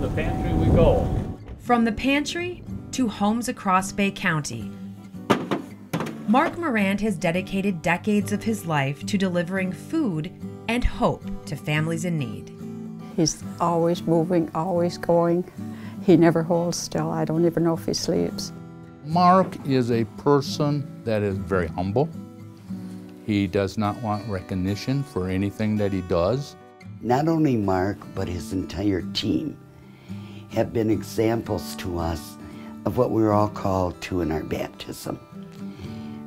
the pantry we go. From the pantry to homes across Bay County, Mark Morand has dedicated decades of his life to delivering food and hope to families in need. He's always moving, always going. He never holds still. I don't even know if he sleeps. Mark is a person that is very humble. He does not want recognition for anything that he does. Not only Mark, but his entire team have been examples to us of what we're all called to in our baptism,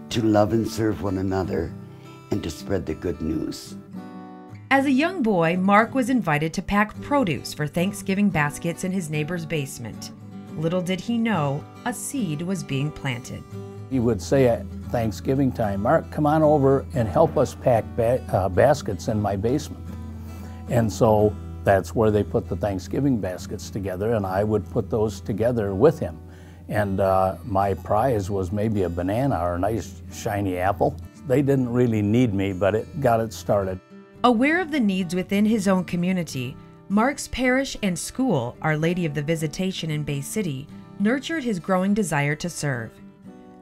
to love and serve one another and to spread the good news. As a young boy, Mark was invited to pack produce for Thanksgiving baskets in his neighbor's basement. Little did he know, a seed was being planted. He would say at Thanksgiving time, "Mark, come on over and help us pack baskets in my basement." And so that's where they put the Thanksgiving baskets together, and I would put those together with him. And my prize was maybe a banana or a nice shiny apple. They didn't really need me, but it got it started. Aware of the needs within his own community, Mark's parish and school, Our Lady of the Visitation in Bay City, nurtured his growing desire to serve.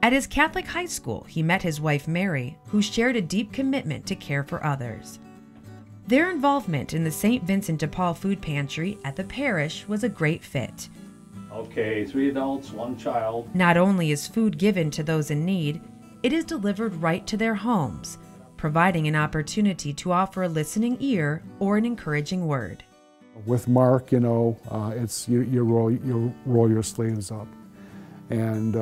At his Catholic high school, he met his wife Mary, who shared a deep commitment to care for others. Their involvement in the St. Vincent de Paul food pantry at the parish was a great fit. Okay, 3 adults, 1 child. Not only is food given to those in need, it is delivered right to their homes, providing an opportunity to offer a listening ear or an encouraging word. With Mark, it's you roll your sleeves up, and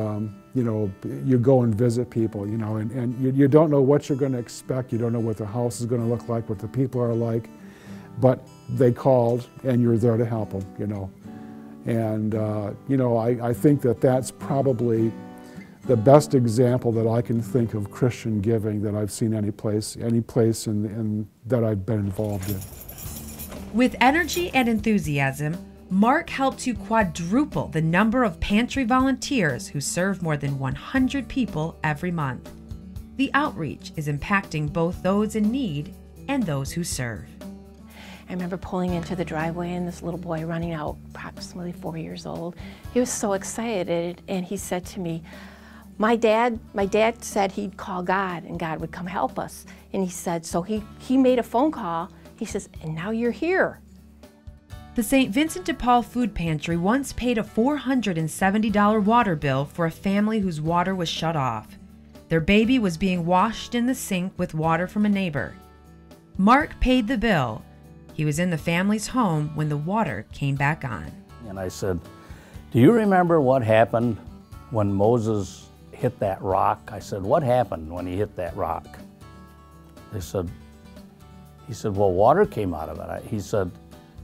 you go and visit people, and you don't know what you're going to expect. You don't know what the house is going to look like, what the people are like, but they called, and you're there to help them, And I think that that's probably the best example that I can think of Christian giving that I've seen any place in that I've been involved in. With energy and enthusiasm, Mark helped to quadruple the number of pantry volunteers who serve more than 100 people every month. The outreach is impacting both those in need and those who serve. I remember pulling into the driveway and this little boy running out, approximately 4 years old. He was so excited, and he said to me, my dad said he'd call God and God would come help us. And he said, so he made a phone call. He says, and now you're here. The St. Vincent de Paul food pantry once paid a $470 water bill for a family whose water was shut off. Their baby was being washed in the sink with water from a neighbor. Mark paid the bill. He was in the family's home when the water came back on. And I said, do you remember what happened when Moses hit that rock? I said, what happened when he hit that rock? He said, well, water came out of it. He said,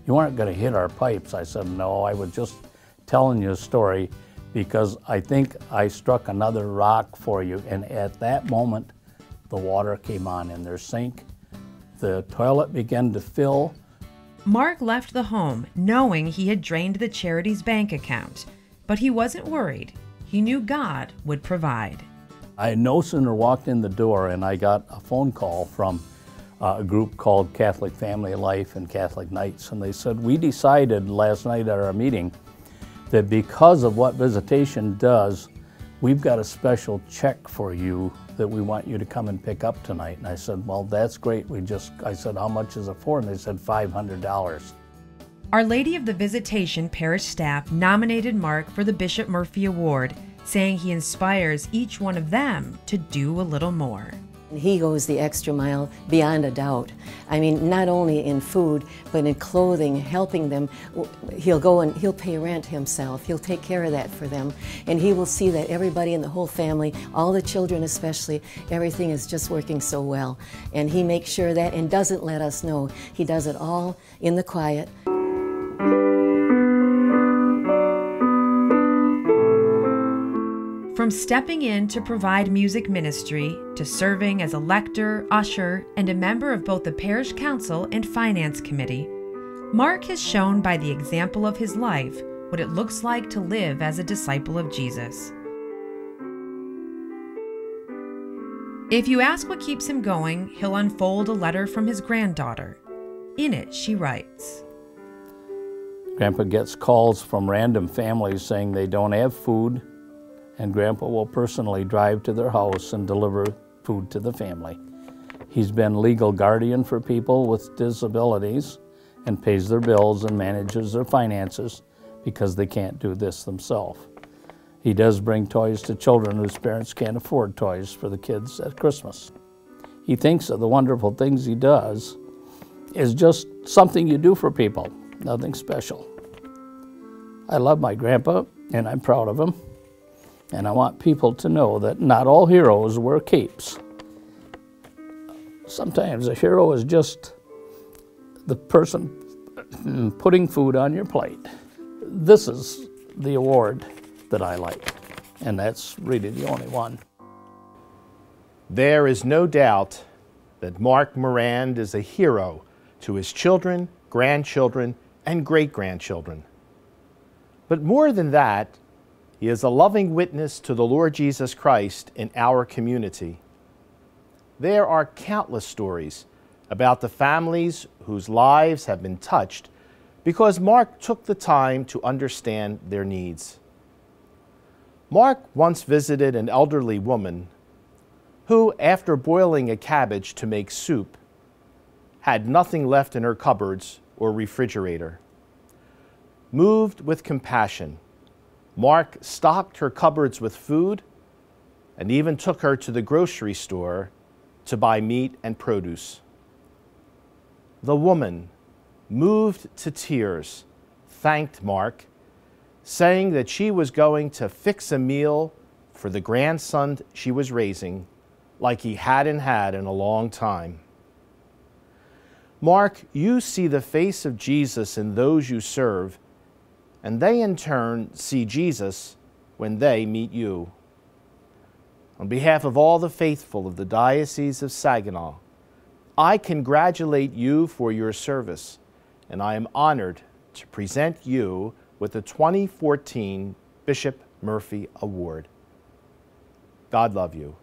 you weren't going to hit our pipes. I said, no, I was just telling you a story because I think I struck another rock for you. And at that moment, the water came on in their sink. The toilet began to fill. Mark left the home knowing he had drained the charity's bank account, but he wasn't worried. He knew God would provide. I no sooner walked in the door and I got a phone call from a group called Catholic Family Life and Catholic Nights, and they said, we decided last night at our meeting that because of what visitation does, we've got a special check for you that we want you to come and pick up tonight. And I said, well, that's great. I said, how much is it for? And they said, $500. Our Lady of the Visitation parish staff nominated Mark for the Bishop Murphy Award, saying he inspires each one of them to do a little more. He goes the extra mile beyond a doubt. I mean, not only in food, but in clothing, helping them. He'll go and he'll pay rent himself. He'll take care of that for them. And he will see that everybody in the whole family, all the children especially, everything is just working so well. And he makes sure that and doesn't let us know. He does it all in the quiet. From stepping in to provide music ministry, to serving as a lector, usher, and a member of both the parish council and finance committee, Mark has shown by the example of his life what it looks like to live as a disciple of Jesus. If you ask what keeps him going, he'll unfold a letter from his granddaughter. In it, she writes, Grandpa gets calls from random families saying they don't have food, and Grandpa will personally drive to their house and deliver food to the family. He's been legal guardian for people with disabilities and pays their bills and manages their finances because they can't do this themselves. He does bring toys to children whose parents can't afford toys for the kids at Christmas. He thinks of the wonderful things he does is just something you do for people, nothing special. I love my grandpa, and I'm proud of him, and I want people to know that not all heroes wear capes. Sometimes a hero is just the person putting food on your plate. This is the award that I like, and that's really the only one. There is no doubt that Mark Morand is a hero to his children, grandchildren, and great-grandchildren. But more than that, he is a loving witness to the Lord Jesus Christ in our community. There are countless stories about the families whose lives have been touched because Mark took the time to understand their needs. Mark once visited an elderly woman who, after boiling a cabbage to make soup, had nothing left in her cupboards or refrigerator. Moved with compassion, Mark stocked her cupboards with food and even took her to the grocery store to buy meat and produce. The woman, moved to tears, thanked Mark, saying that she was going to fix a meal for the grandson she was raising like he hadn't had in a long time. Mark, you see the face of Jesus in those you serve, and they in turn see Jesus when they meet you. On behalf of all the faithful of the Diocese of Saginaw, I congratulate you for your service, and I am honored to present you with the 2014 Bishop Murphy Award. God love you.